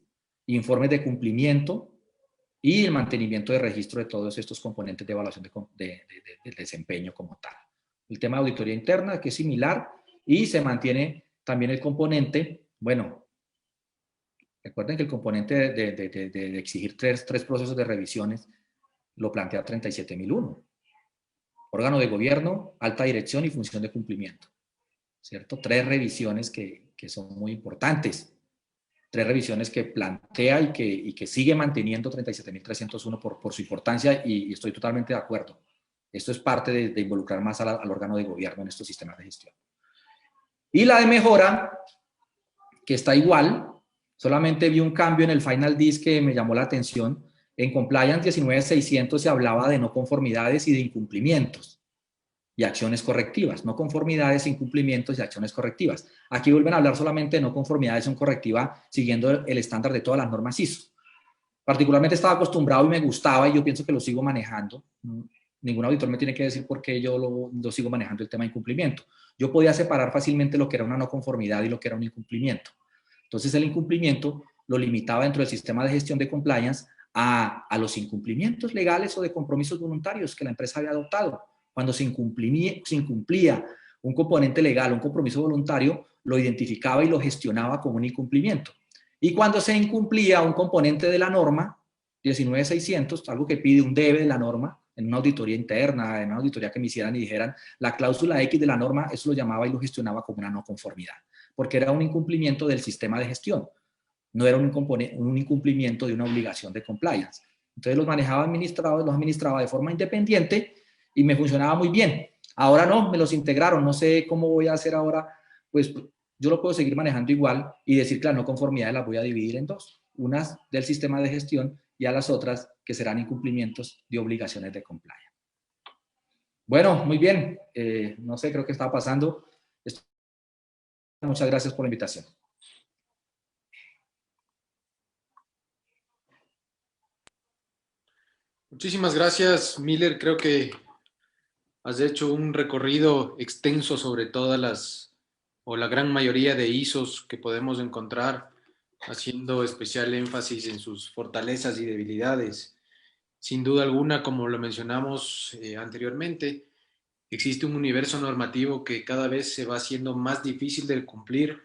Speaker 2: informes de cumplimiento y el mantenimiento de registro de todos estos componentes de evaluación del desempeño como tal. El tema de auditoría interna, que es similar, y se mantiene también el componente, bueno, recuerden que el componente de exigir tres procesos de revisiones lo plantea 37.001. Órgano de gobierno, alta dirección y función de cumplimiento. ¿Cierto? 3 revisiones que son muy importantes. 3 revisiones que plantea y que sigue manteniendo 37.301 por su importancia y estoy totalmente de acuerdo. Esto es parte de involucrar más al órgano de gobierno en estos sistemas de gestión. Y la de mejora, que está igual, solamente vi un cambio en el Final Disk que me llamó la atención. En Compliance 19.600 se hablaba de no conformidades y de incumplimientos y acciones correctivas, no conformidades, incumplimientos y acciones correctivas. Aquí vuelven a hablar solamente de no conformidades, son correctiva siguiendo el estándar de todas las normas ISO. Particularmente estaba acostumbrado y me gustaba y yo pienso que lo sigo manejando. Ningún auditor me tiene que decir por qué yo lo sigo manejando el tema de incumplimiento. Yo podía separar fácilmente lo que era una no conformidad y lo que era un incumplimiento. Entonces el incumplimiento lo limitaba dentro del sistema de gestión de compliance a los incumplimientos legales o de compromisos voluntarios que la empresa había adoptado. Cuando se incumplía un componente legal, un compromiso voluntario, lo identificaba y lo gestionaba como un incumplimiento. Y cuando se incumplía un componente de la norma, 19.600, algo que pide un debe de la norma, en una auditoría interna, en una auditoría que me hicieran y dijeran, la cláusula X de la norma, eso lo llamaba y lo gestionaba como una no conformidad, porque era un incumplimiento del sistema de gestión, no era un incumplimiento de una obligación de compliance. Entonces los administraba de forma independiente y me funcionaba muy bien. Ahora no, me los integraron, no sé cómo voy a hacer ahora, pues yo lo puedo seguir manejando igual y decir que las no conformidades las voy a dividir en 2, unas del sistema de gestión y a las otras que serán incumplimientos de obligaciones de compliance. Bueno, muy bien, no sé, creo que estaba pasando. Muchas gracias por la invitación.
Speaker 1: Muchísimas gracias, Miller. Creo que has hecho un recorrido extenso sobre todas las, o la gran mayoría de ISOs que podemos encontrar, haciendo especial énfasis en sus fortalezas y debilidades. Sin duda alguna, como lo mencionamos anteriormente, existe un universo normativo que cada vez se va haciendo más difícil de cumplir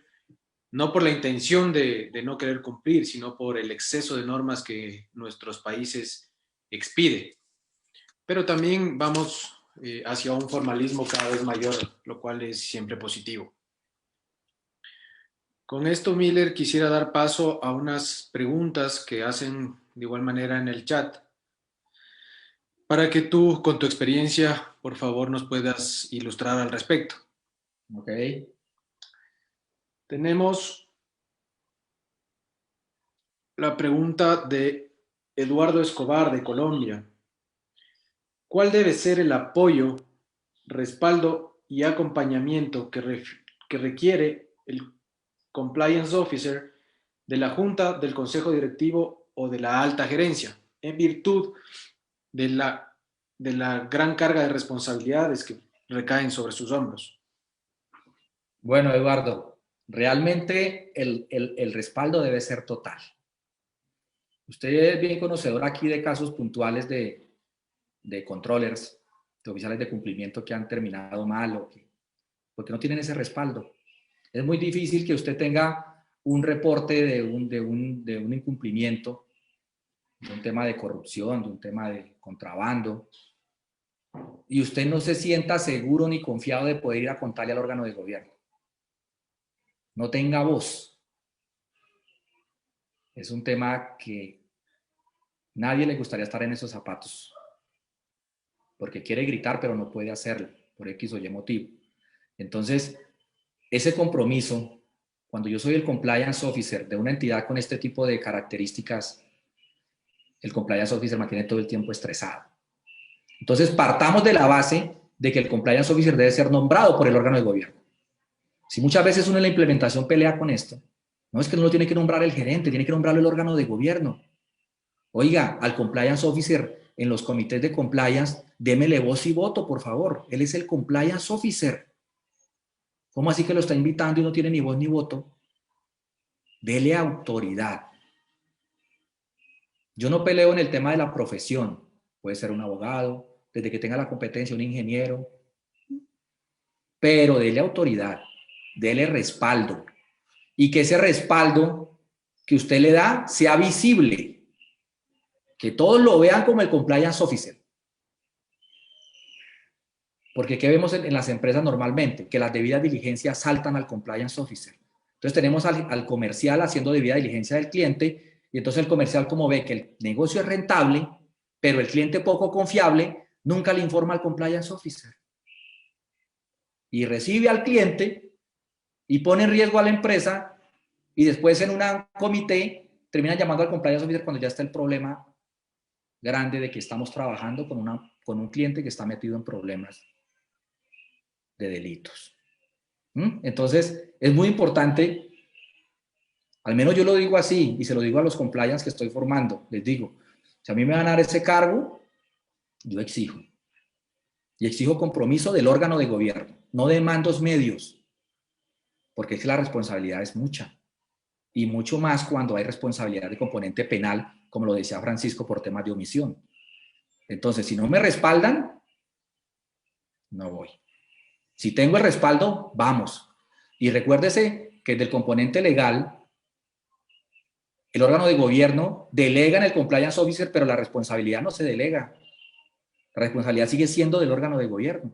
Speaker 1: no por la intención de no querer cumplir, sino por el exceso de normas que nuestros países expiden. Pero también vamos hacia un formalismo cada vez mayor, lo cual es siempre positivo. Con esto, Miller, quisiera dar paso a unas preguntas que hacen de igual manera en el chat, para que tú, con tu experiencia, por favor, nos puedas ilustrar al respecto.
Speaker 2: Ok.
Speaker 1: Tenemos la pregunta de Eduardo Escobar, de Colombia. ¿Cuál debe ser el apoyo, respaldo y acompañamiento que requiere el Compliance Officer de la Junta, del Consejo Directivo o de la alta gerencia, en virtud de la gran carga de responsabilidades que recaen sobre sus hombros?
Speaker 2: Bueno, Eduardo, realmente el respaldo debe ser total. Usted es bien conocedor aquí de casos puntuales de controllers, de oficiales de cumplimiento que han terminado mal o porque no tienen ese respaldo. Es muy difícil que usted tenga un reporte de un incumplimiento, de un tema de corrupción, de un tema de contrabando, y usted no se sienta seguro ni confiado de poder ir a contarle al órgano de gobierno. No tenga voz. Es un tema que nadie le gustaría estar en esos zapatos, porque quiere gritar pero no puede hacerlo por X o Y motivo. Entonces, ese compromiso, cuando yo soy el compliance officer de una entidad con este tipo de características, el compliance officer mantiene todo el tiempo estresado. Entonces, partamos de la base de que el compliance officer debe ser nombrado por el órgano de gobierno. Si muchas veces uno en la implementación pelea con esto, no es que no lo tiene que nombrar el gerente, tiene que nombrarlo el órgano de gobierno. Oiga, al compliance officer en los comités de compliance, démele voz y voto, por favor. Él es el compliance officer. ¿Cómo así que lo está invitando y no tiene ni voz ni voto? Dele autoridad. Yo no peleo en el tema de la profesión. Puede ser un abogado, desde que tenga la competencia, un ingeniero. Pero dele autoridad, dele respaldo. Y que ese respaldo que usted le da sea visible. Que todos lo vean como el compliance officer. Porque ¿qué vemos en las empresas normalmente? Que las debidas diligencias saltan al compliance officer. Entonces tenemos al comercial haciendo debida diligencia del cliente y entonces el comercial, como ve que el negocio es rentable, pero el cliente poco confiable, nunca le informa al compliance officer. Y recibe al cliente y pone en riesgo a la empresa y después en un comité terminan llamando al compliance officer cuando ya está el problema grande de que estamos trabajando con un cliente que está metido en problemas de delitos. Entonces, es muy importante, al menos yo lo digo así, y se lo digo a los compliance que estoy formando, les digo, si a mí me van a dar ese cargo, yo exijo. Y exijo compromiso del órgano de gobierno, no de mandos medios, porque es que la responsabilidad es mucha. Y mucho más cuando hay responsabilidad de componente penal, como lo decía Francisco, por temas de omisión. Entonces, si no me respaldan, no voy. Si tengo el respaldo, vamos. Y recuérdese que del componente legal, el órgano de gobierno delega en el compliance officer, pero la responsabilidad no se delega. La responsabilidad sigue siendo del órgano de gobierno.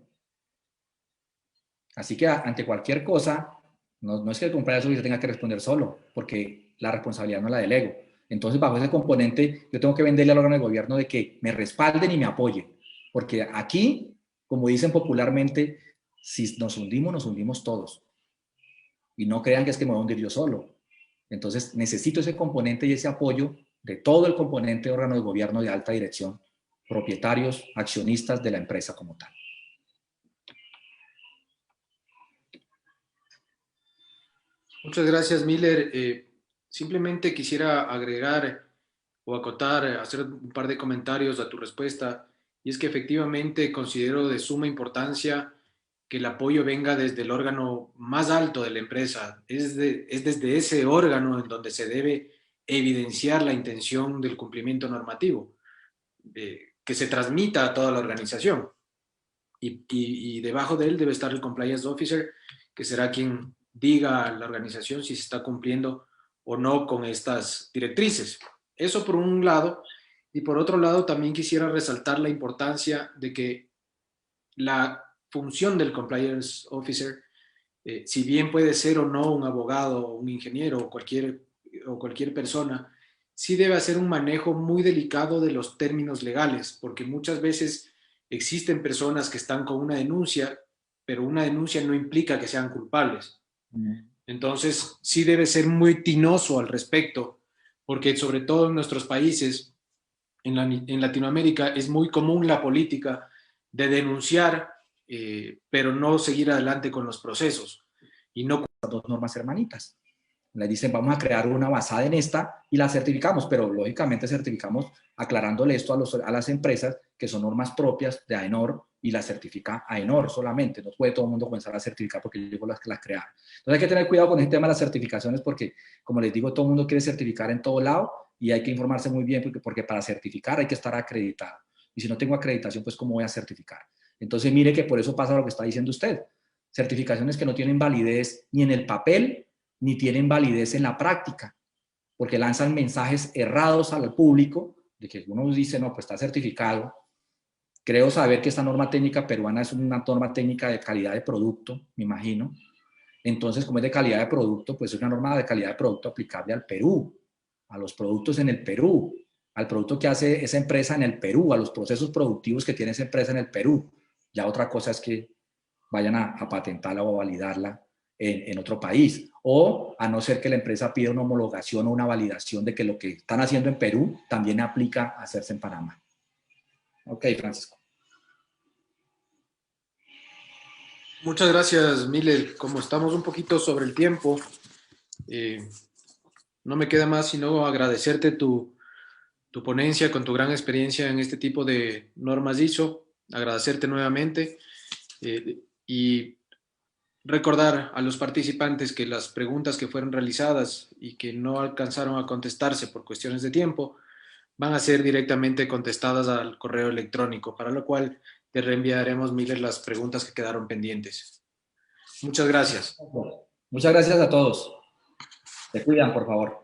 Speaker 2: Así que ante cualquier cosa, no es que el compliance officer tenga que responder solo, porque la responsabilidad no la delego. Entonces, bajo ese componente, yo tengo que venderle al órgano de gobierno de que me respalden y me apoyen. Porque aquí, como dicen popularmente, si nos hundimos todos. Y no crean que es que me voy a hundir yo solo. Entonces, necesito ese componente y ese apoyo de todo el componente de órgano de gobierno de alta dirección, propietarios, accionistas de la empresa como tal.
Speaker 1: Muchas gracias, Miller. Simplemente quisiera agregar o acotar, hacer un par de comentarios a tu respuesta, y es que efectivamente considero de suma importancia que el apoyo venga desde el órgano más alto de la empresa. Es desde ese órgano en donde se debe evidenciar la intención del cumplimiento normativo, que se transmita a toda la organización. Y debajo de él debe estar el compliance officer, que será quien diga a la organización si se está cumpliendo o no con estas directrices. Eso por un lado. Y por otro lado, también quisiera resaltar la importancia de que la función del compliance officer, si bien puede ser o no un abogado, un ingeniero o cualquier persona, sí debe hacer un manejo muy delicado de los términos legales, porque muchas veces existen personas que están con una denuncia, pero una denuncia no implica que sean culpables. Entonces, sí debe ser muy tinoso al respecto, porque sobre todo en nuestros países, en Latinoamérica, es muy común la política de denunciar, pero no seguir adelante con los procesos. Y no...
Speaker 2: Dos normas hermanitas. Le dicen, vamos a crear una basada en esta y la certificamos, pero lógicamente certificamos aclarándole esto a las empresas que son normas propias de AENOR y las certifica AENOR solamente. No puede todo el mundo comenzar a certificar porque llegó las que las crearon. Entonces hay que tener cuidado con este tema de las certificaciones porque, como les digo, todo el mundo quiere certificar en todo lado y hay que informarse muy bien porque para certificar hay que estar acreditado. Y si no tengo acreditación, pues ¿cómo voy a certificar? Entonces mire que por eso pasa lo que está diciendo usted. Certificaciones que no tienen validez ni en el papel, ni tienen validez en la práctica, porque lanzan mensajes errados al público, de que uno dice, no, pues está certificado. Creo saber que esta norma técnica peruana es una norma técnica de calidad de producto, me imagino. Entonces, como es de calidad de producto, pues es una norma de calidad de producto aplicable al Perú, a los productos en el Perú, al producto que hace esa empresa en el Perú, a los procesos productivos que tiene esa empresa en el Perú. Ya otra cosa es que vayan a patentarla o a validarla en otro país. O a no ser que la empresa pida una homologación o una validación de que lo que están haciendo en Perú también aplica a hacerse en Panamá. Ok, Francisco.
Speaker 1: Muchas gracias, Miller. Como estamos un poquito sobre el tiempo, no me queda más sino agradecerte tu ponencia con tu gran experiencia en este tipo de normas ISO, agradecerte nuevamente y recordar a los participantes que las preguntas que fueron realizadas y que no alcanzaron a contestarse por cuestiones de tiempo van a ser directamente contestadas al correo electrónico, para lo cual te reenviaremos, Miller, las preguntas que quedaron pendientes. Muchas gracias.
Speaker 2: Muchas gracias a todos. Se cuidan, por favor.